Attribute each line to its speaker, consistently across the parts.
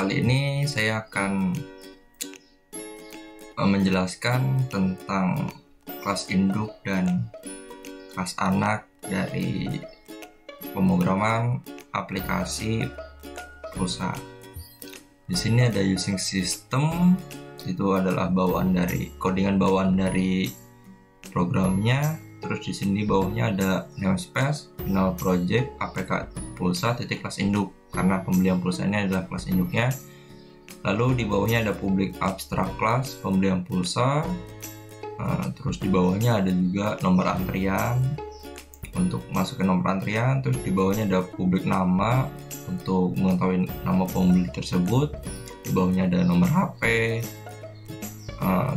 Speaker 1: Kali ini saya akan menjelaskan tentang kelas induk dan kelas anak dari pemrograman aplikasi pulsa. Di sini ada using system, itu adalah codingan bawaan dari programnya. Terus di sini bawahnya ada namespace, final project, apk pulsa, titik kelas induk, karena pembelian pulsa ini adalah kelas induknya. Lalu di bawahnya ada public abstract class, pembelian pulsa. Terus di bawahnya ada juga nomor antrian untuk masukin nomor antrian. Terus di bawahnya ada public nama untuk mengetahui nama pembeli tersebut. Di bawahnya ada nomor HP.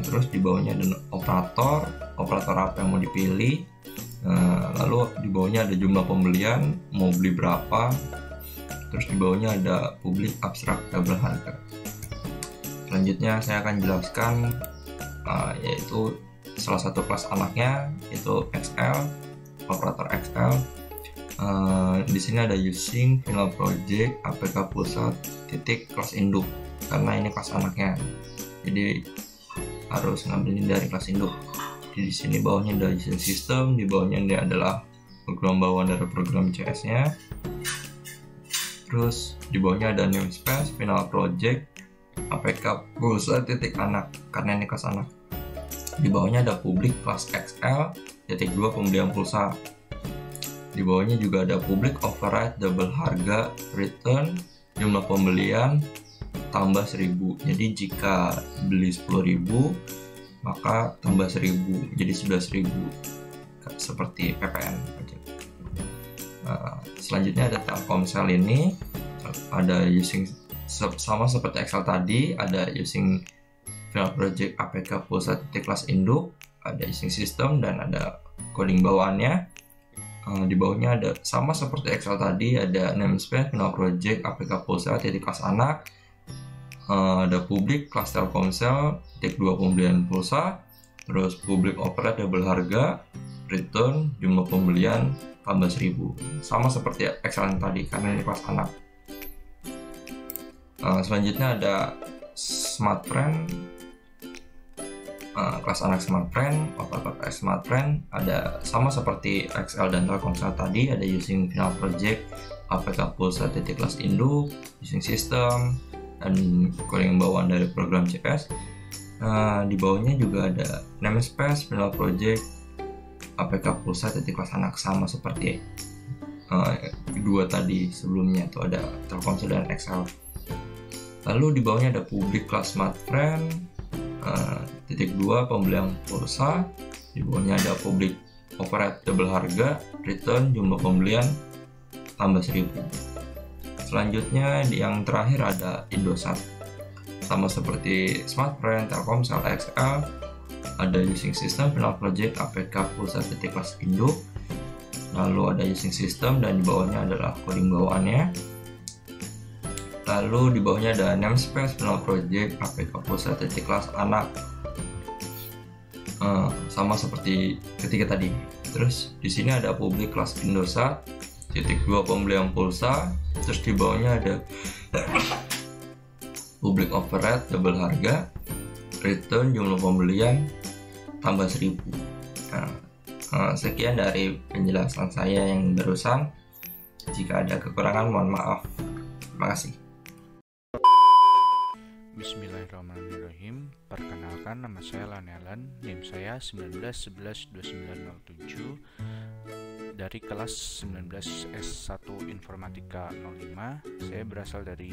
Speaker 1: Terus di bawahnya ada operator apa yang mau dipilih. Lalu di bawahnya ada jumlah pembelian, mau beli berapa. Terus di bawahnya ada public abstract tabel harga. Selanjutnya saya akan jelaskan yaitu salah satu kelas anaknya, yaitu XL, operator XL. Di sini ada using final project apk pulsa titik kelas induk, karena ini kelas anaknya, jadi harus ngambilin dari kelas induk. Di sini bawahnya ada using system, di bawahnya ini adalah program bawaan dari program CS-nya. Terus di bawahnya ada namespace, final project, apk pulsa titik anak, karena ini kelas anak. Di bawahnya ada public kelas XL titik 2 pembelian pulsa. Di bawahnya juga ada public override double harga return jumlah pembelian tambah 1000. Jadi jika beli 10.000 maka tambah 1000 jadi 11.000, seperti PPN aja. Selanjutnya ada Telkomsel, ini ada using sama seperti Excel tadi, ada using final project apk pulsa titik kelas induk, ada using system, dan ada coding bawaannya. Di bawahnya ada sama seperti Excel tadi, ada namespace, final project apk pulsa titik kelas anak, ada public kelas Telkomsel titik 2 pembelian pulsa, terus public operate double harga return jumlah pembelian tambah 1000, sama seperti Excel yang tadi karena ini kelas anak. Selanjutnya ada SmartFriend, kelas anak SmartFriend, operator SmartFriend, ada sama seperti Excel dan Telkomsel tadi, ada using final project apk pulsa titik kelas induk, using system, dan coding bawaan dari program CS. Di bawahnya juga ada namespace, final project apk pulsa titik kelas anak, sama seperti kedua tadi sebelumnya, itu ada Telkomsel dan Excel. Lalu di bawahnya ada public kelas SmartFriend titik 2 pembelian pulsa. Di bawahnya ada public operate double harga return jumlah pembelian tambah 1000. Selanjutnya yang terakhir ada Indosat, sama seperti SmartFriend, Telkomsel, XL, ada using system, final project apk pulsa titik kelas induk, lalu ada using system, dan di bawahnya adalah coding bawaannya. Lalu di bawahnya ada namespace, final project apk pulsa titik kelas anak, sama seperti ketiga tadi. Terus di sini ada public kelas Indosat titik 2 pembelian pulsa. Terus di bawahnya ada public override double harga return jumlah pembelian tambah 1000. Sekian dari penjelasan saya yang barusan. Jika ada kekurangan mohon maaf. Terima kasih.
Speaker 2: Bismillahirrahmanirrahim. Perkenalkan, nama saya Lanelan, NIM saya 19112907 dari kelas 19 S1 Informatika 05. Saya berasal dari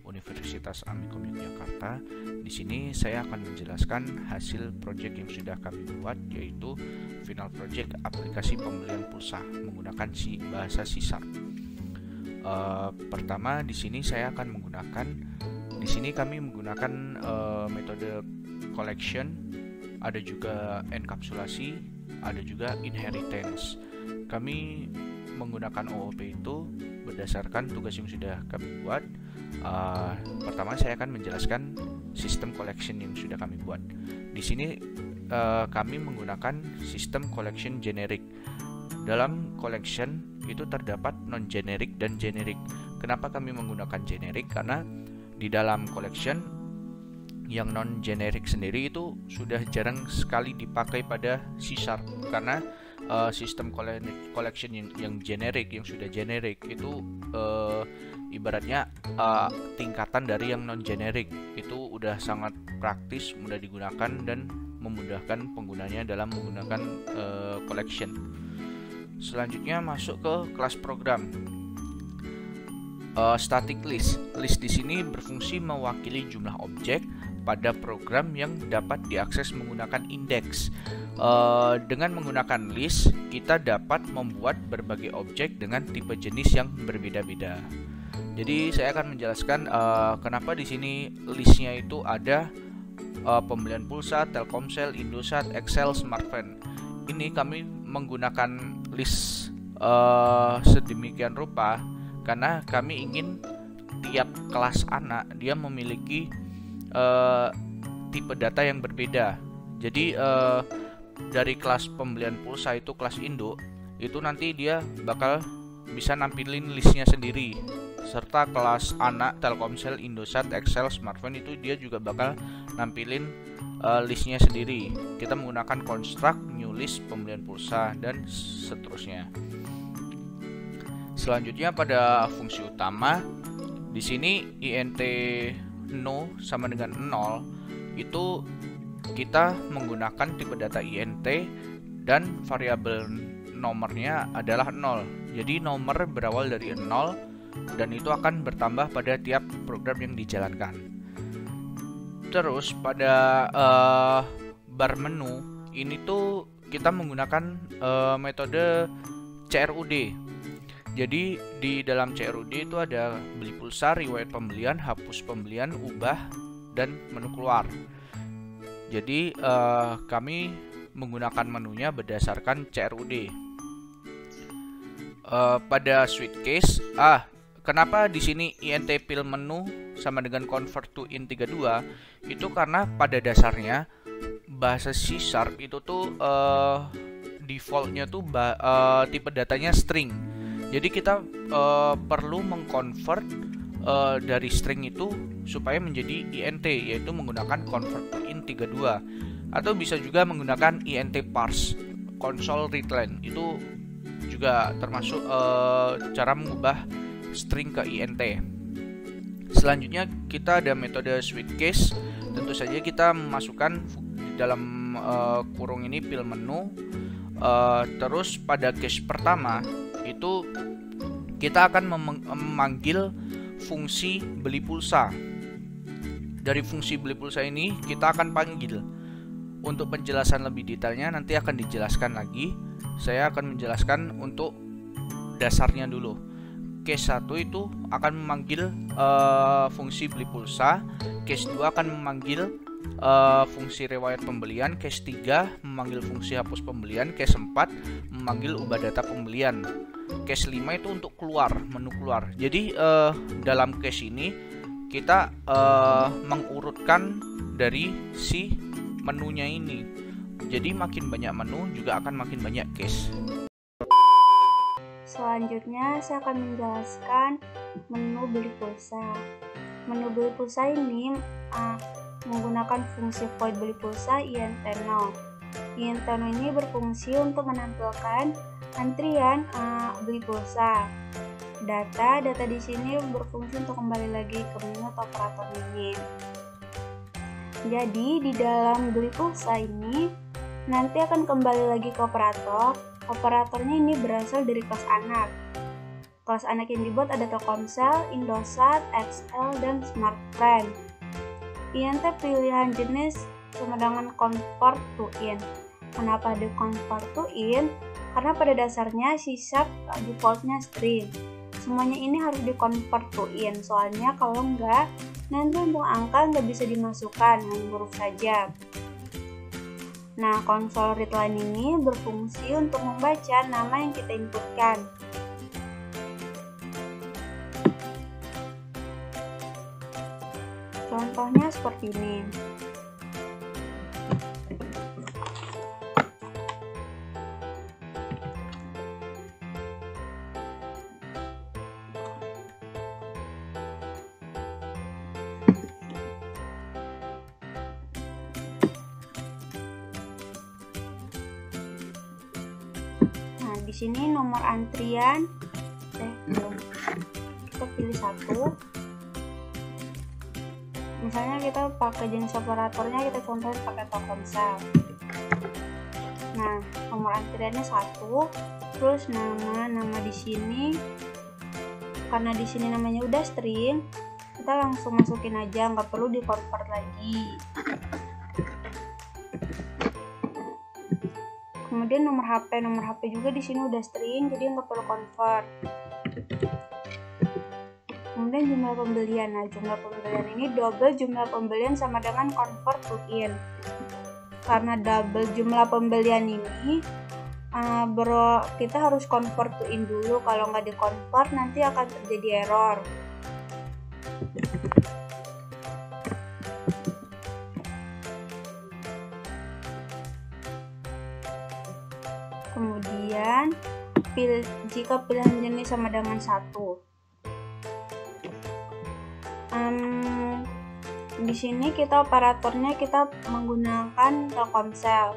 Speaker 2: Universitas Amikom Yogyakarta. Di sini saya akan menjelaskan hasil proyek yang sudah kami buat, yaitu final project aplikasi pembelian pulsa menggunakan bahasa C#. Pertama, di sini kami menggunakan metode collection, ada juga enkapsulasi, ada juga inheritance. Kami menggunakan OOP itu berdasarkan tugas yang sudah kami buat. Pertama saya akan menjelaskan sistem collection yang sudah kami buat. Di sini kami menggunakan sistem collection generic. Dalam collection itu terdapat non-generic dan generic. Kenapa kami menggunakan generic? Karena di dalam collection yang non generic sendiri itu sudah jarang sekali dipakai pada C# karena sistem collection yang generic, yang sudah generic itu ibaratnya tingkatan dari yang non generic. Itu udah sangat praktis, mudah digunakan dan memudahkan penggunanya dalam menggunakan collection. Selanjutnya masuk ke kelas program. Static list. List di sini berfungsi mewakili jumlah objek pada program yang dapat diakses menggunakan indeks. Dengan menggunakan list, kita dapat membuat berbagai objek dengan tipe jenis yang berbeda-beda. Jadi saya akan menjelaskan kenapa di sini listnya itu ada pembelian pulsa, Telkomsel, Indosat, Excel, Smartfren. Ini kami menggunakan list sedemikian rupa karena kami ingin tiap kelas anak dia memiliki tipe data yang berbeda. Jadi dari kelas pembelian pulsa itu kelas induk itu nanti dia bakal bisa nampilin listnya sendiri, serta kelas anak Telkomsel, Indosat, Excel, Smartfren itu dia juga bakal nampilin listnya sendiri. Kita menggunakan construct, new list, pembelian pulsa dan seterusnya. Selanjutnya pada fungsi utama di sini int no sama dengan 0 itu kita menggunakan tipe data int dan variabel nomornya adalah 0. Jadi nomor berawal dari 0 dan itu akan bertambah pada tiap program yang dijalankan. Terus pada bar menu ini tuh kita menggunakan metode CRUD. Jadi di dalam CRUD itu ada beli pulsa, riwayat pembelian, hapus pembelian, ubah, dan menu keluar. Jadi kami menggunakan menunya berdasarkan CRUD. Pada switch case, kenapa di sini int pil menu sama dengan convert to int 32? Itu karena pada dasarnya bahasa C# itu tuh defaultnya tuh tipe datanya string. Jadi kita perlu mengconvert dari string itu supaya menjadi int, yaitu menggunakan convert to int 32, atau bisa juga menggunakan int parse console readline. Itu juga termasuk cara mengubah string ke int. Selanjutnya kita ada metode switch case. Tentu saja kita memasukkan di dalam kurung ini pil menu. Terus pada case pertama itu kita akan memanggil fungsi beli pulsa. Dari fungsi beli pulsa ini kita akan panggil. Untuk penjelasan lebih detailnya nanti akan dijelaskan lagi. Saya akan menjelaskan untuk dasarnya dulu. Case 1 itu akan memanggil fungsi beli pulsa. Case 2 akan memanggil fungsi riwayat pembelian. Case 3 memanggil fungsi hapus pembelian. Case 4 memanggil ubah data pembelian. Case 5 itu untuk keluar, menu keluar. Jadi dalam case ini kita mengurutkan dari si menunya ini. Jadi makin banyak menu juga akan makin banyak case.
Speaker 3: Selanjutnya saya akan menjelaskan menu beli pulsa. Menu beli pulsa ini menggunakan fungsi void beli pulsa int0. Int0 ini berfungsi untuk menampilkan antrian beli pulsa. Data di sini berfungsi untuk kembali lagi ke menu atau operator ini. Jadi di dalam beli pulsa ini nanti akan kembali lagi ke operator. Operatornya ini berasal dari kelas anak. Kelas anak yang dibuat ada Telkomsel, Indosat, XL, dan Smartfren. Int pilihan jenis sama dengan convert to int. Kenapa ada convert to int? Karena pada dasarnya C# defaultnya string. Semuanya ini harus di convert to int. Soalnya kalau enggak, nanti untuk angka nggak bisa dimasukkan, hanya huruf saja. Nah, console readline ini berfungsi untuk membaca nama yang kita inputkan. Contohnya seperti ini. Di sini nomor antrian, kita pilih satu. Misalnya kita pakai jenis operatornya, kita contohin pakai Telkomsel. Nah, nomor antriannya 1, terus nama di sini. Karena di sini namanya udah string, kita langsung masukin aja, nggak perlu di convert lagi. Kemudian nomor HP juga di sini udah string, jadi nggak perlu convert. Kemudian jumlah pembelian. Nah, jumlah pembelian ini double jumlah pembelian sama dengan convert to in. Karena double jumlah pembelian ini, kita harus convert to in dulu. Kalau nggak di convert nanti akan terjadi error. Kemudian jika pilihan jenis sama dengan 1, di sini kita operatornya kita menggunakan Telkomsel.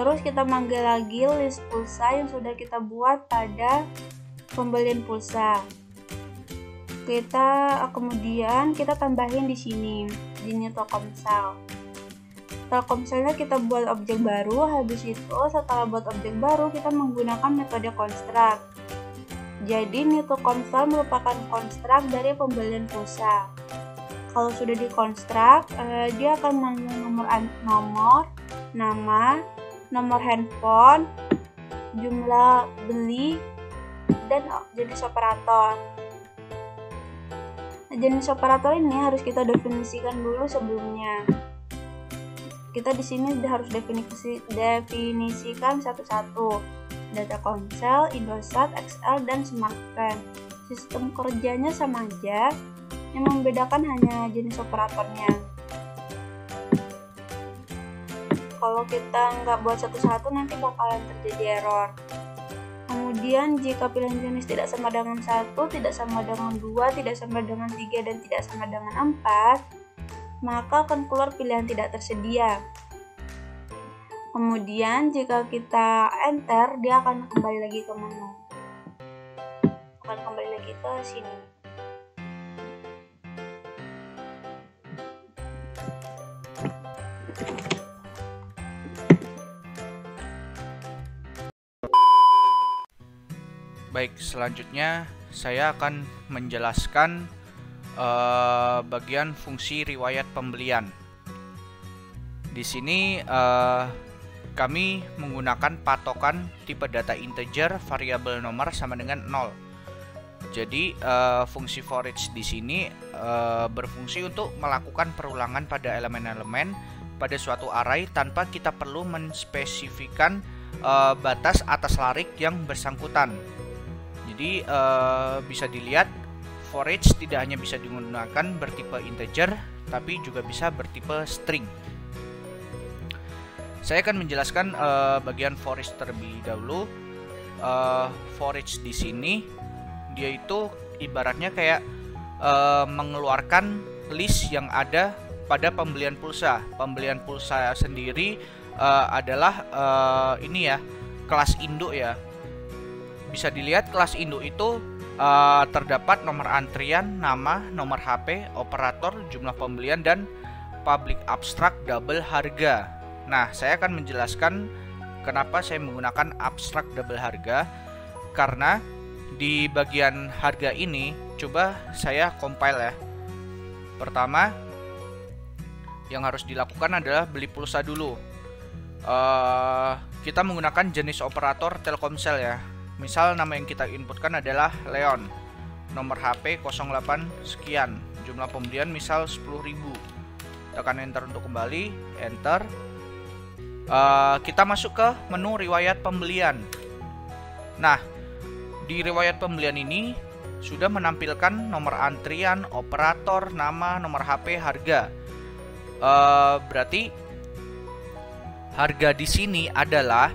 Speaker 3: Terus kita manggil lagi list pulsa yang sudah kita buat pada pembelian pulsa. Kemudian kita tambahin di sini jenis Telkomsel. Telkomselnya kita buat objek baru. Habis itu setelah buat objek baru kita menggunakan metode construct. Jadi new Telkomsel merupakan construct dari pembelian pulsa. Kalau sudah di construct, dia akan mengandung nomor, nama, nomor handphone, jumlah beli, dan jenis operator. Jenis operator ini harus kita definisikan dulu sebelumnya. Kita di sini harus definisikan satu-satu. Data Telkomsel, Indosat, XL, dan Smartfren. Sistem kerjanya sama aja, yang membedakan hanya jenis operatornya. Kalau kita nggak buat satu-satu nanti bakalan terjadi error. Kemudian jika pilihan jenis tidak sama dengan 1, tidak sama dengan 2, tidak sama dengan 3, dan tidak sama dengan 4, maka akan keluar pilihan tidak tersedia. Kemudian jika kita enter, dia akan kembali lagi ke menu. Akan kembali lagi ke sini.
Speaker 2: Baik, selanjutnya saya akan menjelaskan bagian fungsi riwayat pembelian. Di sini kami menggunakan patokan tipe data integer variabel nomor sama dengan 0. Jadi fungsi for each di sini berfungsi untuk melakukan perulangan pada elemen-elemen pada suatu array tanpa kita perlu menspesifikan batas atas larik yang bersangkutan. Jadi bisa dilihat for each tidak hanya bisa digunakan bertipe integer, tapi juga bisa bertipe string. Saya akan menjelaskan bagian for each terlebih dahulu. For each di sini dia itu ibaratnya kayak mengeluarkan list yang ada pada pembelian pulsa. Pembelian pulsa sendiri adalah ini ya, kelas induk ya. Bisa dilihat kelas induk itu terdapat nomor antrian, nama, nomor HP, operator, jumlah pembelian, dan public abstract double harga. Nah, saya akan menjelaskan kenapa saya menggunakan abstract double harga. Karena di bagian harga ini, coba saya compile ya. Pertama, yang harus dilakukan adalah beli pulsa dulu. Kita menggunakan jenis operator Telkomsel ya. Misal nama yang kita inputkan adalah Leon, nomor HP 08 sekian, jumlah pembelian misal 10.000. Tekan enter untuk kembali, enter. Kita masuk ke menu riwayat pembelian. Nah, di riwayat pembelian ini sudah menampilkan nomor antrian, operator, nama, nomor HP, harga. Berarti harga di sini adalah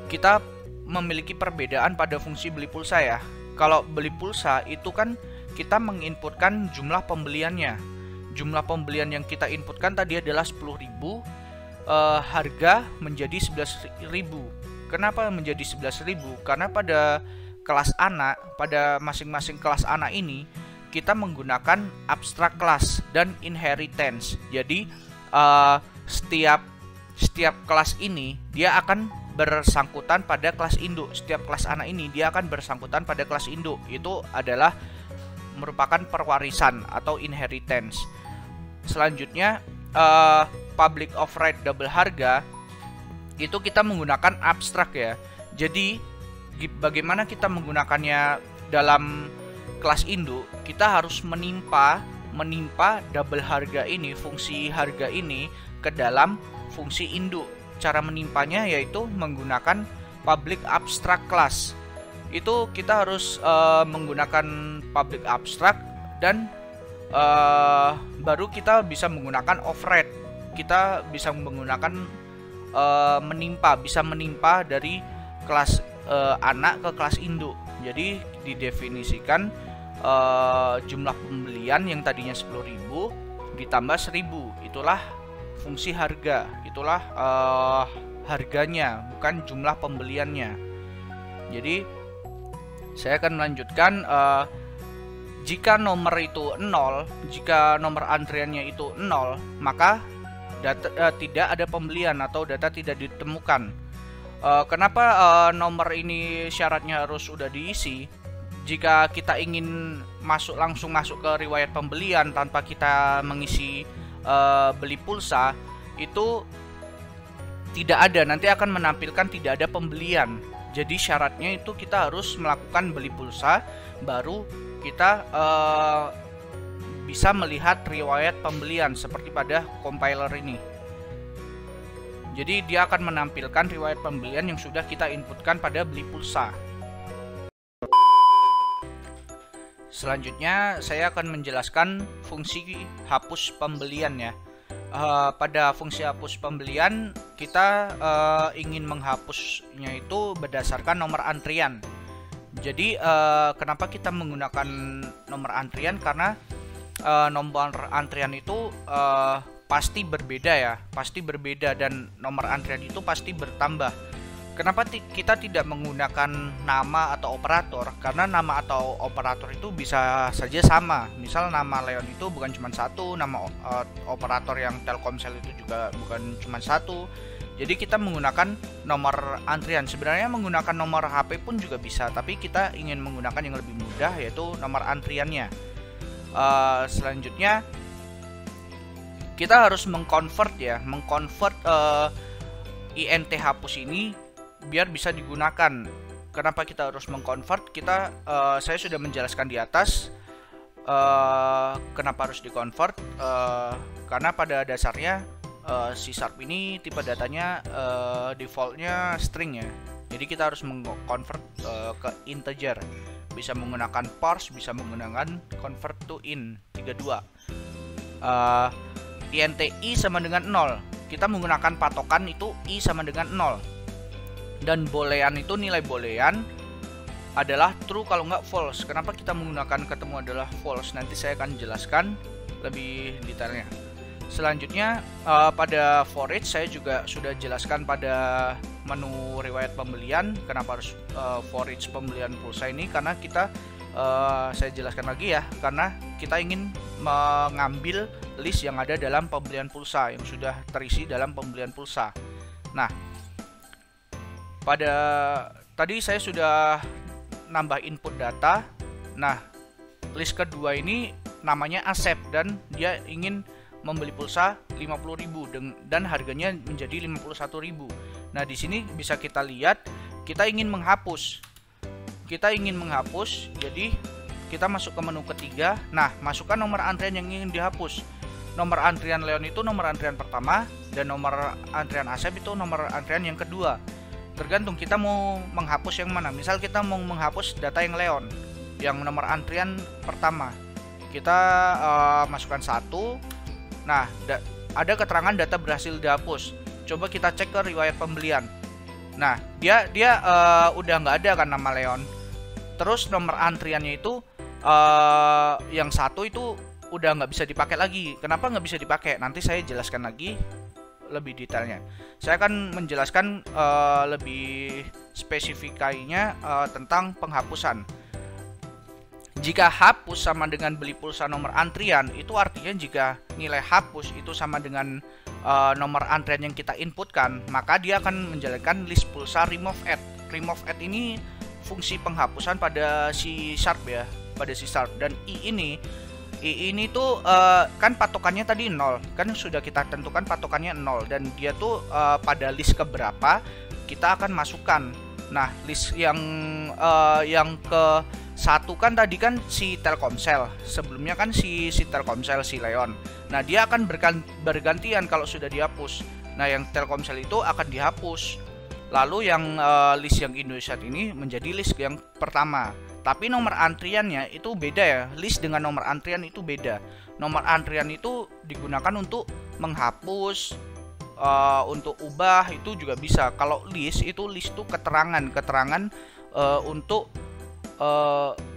Speaker 2: kita memiliki perbedaan pada fungsi beli pulsa ya. Kalau beli pulsa itu kan kita menginputkan jumlah pembeliannya. Jumlah pembelian yang kita inputkan tadi adalah 10.000, harga menjadi 11.000 Kenapa menjadi 11.000? Karena pada kelas anak, pada masing-masing kelas anak ini kita menggunakan abstract class dan inheritance. Jadi setiap kelas ini dia akan bersangkutan pada kelas induk. Setiap kelas anak ini dia akan bersangkutan pada kelas induk. Itu adalah merupakan perwarisan atau inheritance. Selanjutnya public of right double harga itu kita menggunakan abstrak ya. Jadi bagaimana kita menggunakannya dalam kelas induk, kita harus menimpa double harga ini, fungsi harga ini ke dalam fungsi induk. Cara menimpanya yaitu menggunakan public abstract class. Itu kita harus menggunakan public abstract dan baru kita bisa menggunakan override. Kita bisa menggunakan bisa menimpa dari kelas anak ke kelas induk. Jadi didefinisikan jumlah pembelian yang tadinya 10.000 ditambah 1.000. Itulah fungsi harga. Itulah harganya, bukan jumlah pembeliannya. Jadi saya akan melanjutkan. Jika nomor itu 0, jika nomor antriannya itu 0, maka tidak ada pembelian atau data tidak ditemukan. Kenapa nomor ini syaratnya harus sudah diisi? Jika kita ingin langsung masuk ke riwayat pembelian tanpa kita mengisi beli pulsa, itu tidak ada, nanti akan menampilkan tidak ada pembelian. Jadi syaratnya itu kita harus melakukan beli pulsa, baru kita bisa melihat riwayat pembelian seperti pada compiler ini. Jadi dia akan menampilkan riwayat pembelian yang sudah kita inputkan pada beli pulsa. Selanjutnya saya akan menjelaskan fungsi hapus pembelian ya. Pada fungsi hapus pembelian kita ingin menghapusnya itu berdasarkan nomor antrian. Jadi kenapa kita menggunakan nomor antrian? Karena nomor antrian itu pasti berbeda ya, pasti berbeda, dan nomor antrian itu pasti bertambah. Kenapa kita tidak menggunakan nama atau operator? Karena nama atau operator itu bisa saja sama. Misal nama Leon itu bukan cuma satu, nama operator yang Telkomsel itu juga bukan cuma satu. Jadi kita menggunakan nomor antrian. Sebenarnya menggunakan nomor HP pun juga bisa, tapi kita ingin menggunakan yang lebih mudah, yaitu nomor antriannya. Selanjutnya kita harus mengkonvert int hapus ini biar bisa digunakan. Kenapa kita harus mengkonvert? Saya sudah menjelaskan di atas kenapa harus dikonvert. Karena pada dasarnya C# ini tipe datanya defaultnya string ya. Jadi kita harus mengkonvert ke integer. Bisa menggunakan parse, bisa menggunakan convert to int 32. int i sama dengan 0. Kita menggunakan patokan itu i sama dengan 0. Dan boolean itu, nilai boolean adalah true kalau nggak false. Kenapa kita menggunakan ketemu adalah false? Nanti saya akan jelaskan lebih detailnya. Selanjutnya pada for each saya juga sudah jelaskan pada menu riwayat pembelian. Kenapa harus for each pembelian pulsa ini? Karena saya jelaskan lagi ya, karena kita ingin mengambil list yang ada dalam pembelian pulsa, yang sudah terisi dalam pembelian pulsa. Nah, tadi saya sudah nambah input data. Nah, list kedua ini namanya Asep dan dia ingin membeli pulsa 50.000 dan harganya menjadi 51.000. Nah, di sini bisa kita lihat kita ingin menghapus. Jadi kita masuk ke menu ketiga. Nah, masukkan nomor antrian yang ingin dihapus. Nomor antrian Leon itu nomor antrian pertama dan nomor antrian Asep itu nomor antrian yang kedua. Tergantung kita mau menghapus yang mana. Misal kita mau menghapus data yang Leon, yang nomor antrian pertama, kita masukkan 1. Nah, ada keterangan data berhasil dihapus. Coba kita cek ke riwayat pembelian. Nah, dia udah nggak ada kan nama Leon. Terus nomor antriannya itu yang 1 itu udah nggak bisa dipakai lagi. Kenapa nggak bisa dipakai? Nanti saya jelaskan lagi lebih detailnya. Saya akan menjelaskan lebih spesifikasinya tentang penghapusan. Jika hapus sama dengan beli pulsa nomor antrian, itu artinya jika nilai hapus itu sama dengan nomor antrian yang kita inputkan, maka dia akan menjalankan list pulsa remove add. Remove add ini fungsi penghapusan pada C# ya, pada C#. Dan I ini tuh kan patokannya tadi 0, kan sudah kita tentukan patokannya 0, dan dia tuh pada list keberapa kita akan masukkan. Nah, list yang ke satu kan tadi kan si Telkomsel, sebelumnya kan si Telkomsel, si Leon. Nah, dia akan bergantian kalau sudah dihapus. Nah, yang Telkomsel itu akan dihapus. Lalu yang list yang Indosat ini menjadi list yang pertama. Tapi nomor antriannya itu beda ya. List dengan nomor antrian itu beda. Nomor antrian itu digunakan untuk menghapus, untuk ubah itu juga bisa. Kalau list itu keterangan untuk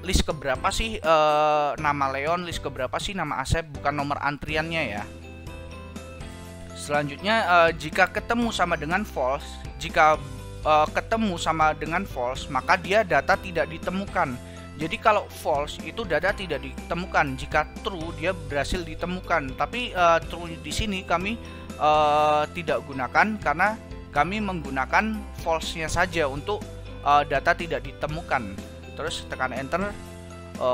Speaker 2: list keberapa sih nama Leon, list keberapa sih nama Asep, bukan nomor antriannya ya. Selanjutnya jika ketemu sama dengan false, maka dia data tidak ditemukan. Jadi kalau false itu data tidak ditemukan. Jika true dia berhasil ditemukan. Tapi true di sini kami tidak gunakan karena kami menggunakan false-nya saja untuk data tidak ditemukan. Terus tekan enter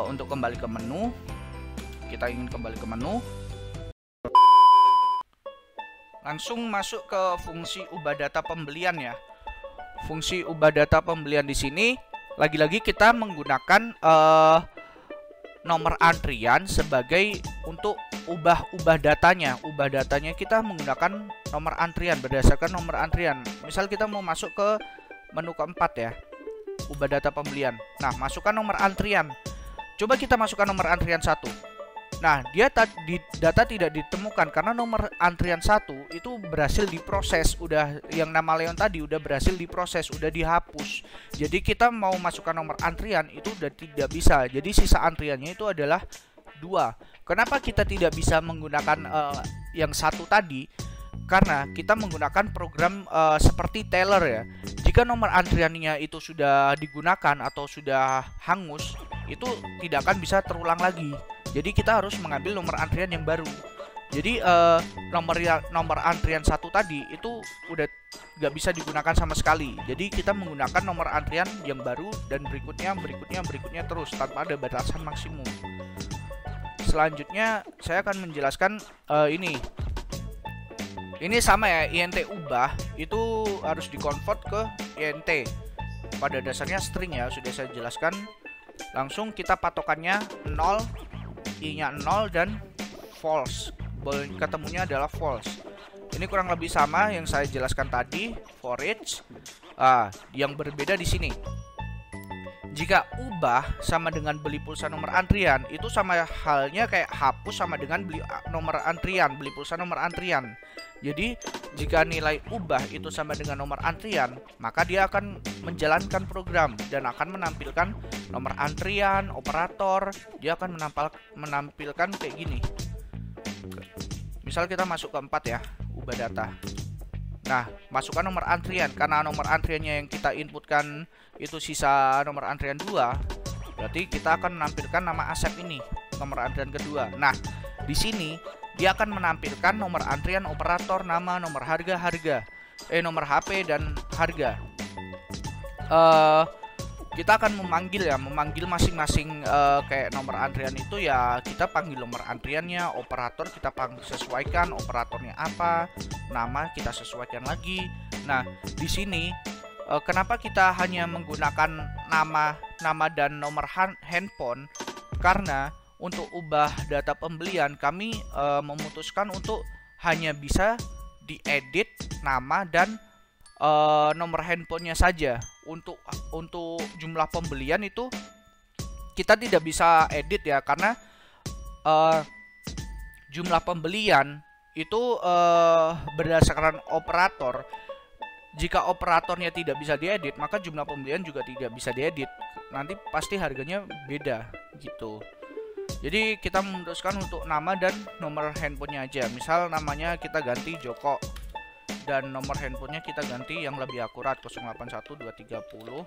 Speaker 2: untuk kembali ke menu. Kita ingin kembali ke menu. Langsung masuk ke fungsi ubah data pembelian ya. Fungsi ubah data pembelian di sini lagi-lagi kita menggunakan nomor antrian sebagai untuk ubah datanya. Ubah datanya kita menggunakan nomor antrian, berdasarkan nomor antrian. Misal kita mau masuk ke menu keempat ya, ubah data pembelian. Nah, masukkan nomor antrian. Coba kita masukkan nomor antrian 1. Nah, data tidak ditemukan karena nomor antrian 1 itu berhasil diproses. Udah yang nama Leon tadi udah berhasil diproses, udah dihapus. Jadi kita mau masukkan nomor antrian itu udah tidak bisa. Jadi sisa antriannya itu adalah 2. Kenapa kita tidak bisa menggunakan yang 1 tadi? Karena kita menggunakan program seperti teller ya. Jika nomor antriannya itu sudah digunakan atau sudah hangus, itu tidak akan bisa terulang lagi. Jadi kita harus mengambil nomor antrian yang baru. Jadi nomor antrian 1 tadi itu udah nggak bisa digunakan sama sekali. Jadi kita menggunakan nomor antrian yang baru dan berikutnya terus tanpa ada batasan maksimum. Selanjutnya saya akan menjelaskan ini. Ini sama ya, INT ubah itu harus dikonvert ke INT. Pada dasarnya string ya, sudah saya jelaskan. Langsung kita patokannya 0, I-nya 0 dan false. Ketemunya adalah false. Ini kurang lebih sama yang saya jelaskan tadi, for each. Yang berbeda di sini. Jika ubah sama dengan beli pulsa nomor antrian, itu sama halnya kayak hapus sama dengan beli pulsa nomor antrian. Jadi jika nilai ubah itu sama dengan nomor antrian, maka dia akan menjalankan program dan akan menampilkan nomor antrian, operator. Dia akan menampilkan kayak gini. Misal kita masuk ke 4 ya, ubah data. Nah, masukkan nomor antrian. Karena nomor antriannya yang kita inputkan itu sisa nomor antrian 2, berarti kita akan menampilkan nama Asep ini, nomor antrian kedua. Nah, di sini dia akan menampilkan nomor antrian, operator, nama, nomor harga, nomor HP dan harga. Kita akan memanggil masing-masing kayak nomor antrian itu ya, kita panggil nomor antriannya, operator kita sesuaikan operatornya apa, nama kita sesuaikan lagi. Nah, di sini kenapa kita hanya menggunakan nama dan nomor handphone? Karena untuk ubah data pembelian kami memutuskan untuk hanya bisa diedit nama dan nomor handphonenya saja. Untuk jumlah pembelian itu kita tidak bisa edit ya, karena jumlah pembelian itu berdasarkan operator. Jika operatornya tidak bisa diedit, maka jumlah pembelian juga tidak bisa diedit. Nanti pasti harganya beda gitu. Jadi kita memutuskan untuk nama dan nomor handphonenya aja. Misal namanya kita ganti Joko. dan nomor handphonenya kita ganti yang lebih akurat 081230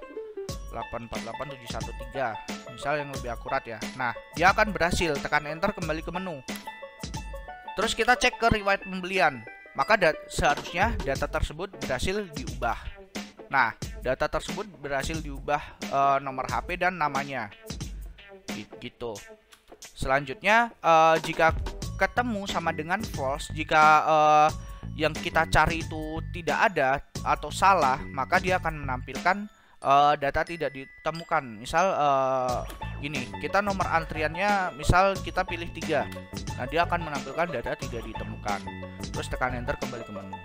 Speaker 2: 848 713, misal yang lebih akurat ya. Nah, dia akan berhasil, tekan enter kembali ke menu. Terus kita cek ke riwayat pembelian, maka seharusnya data tersebut berhasil diubah. Nah, data tersebut berhasil diubah nomor HP dan namanya gitu. Selanjutnya jika ketemu sama dengan false, jika yang kita cari itu tidak ada atau salah, maka dia akan menampilkan data tidak ditemukan. Misal gini, kita nomor antriannya misal kita pilih 3. Nah, dia akan menampilkan data tidak ditemukan. Terus tekan enter kembali ke menu.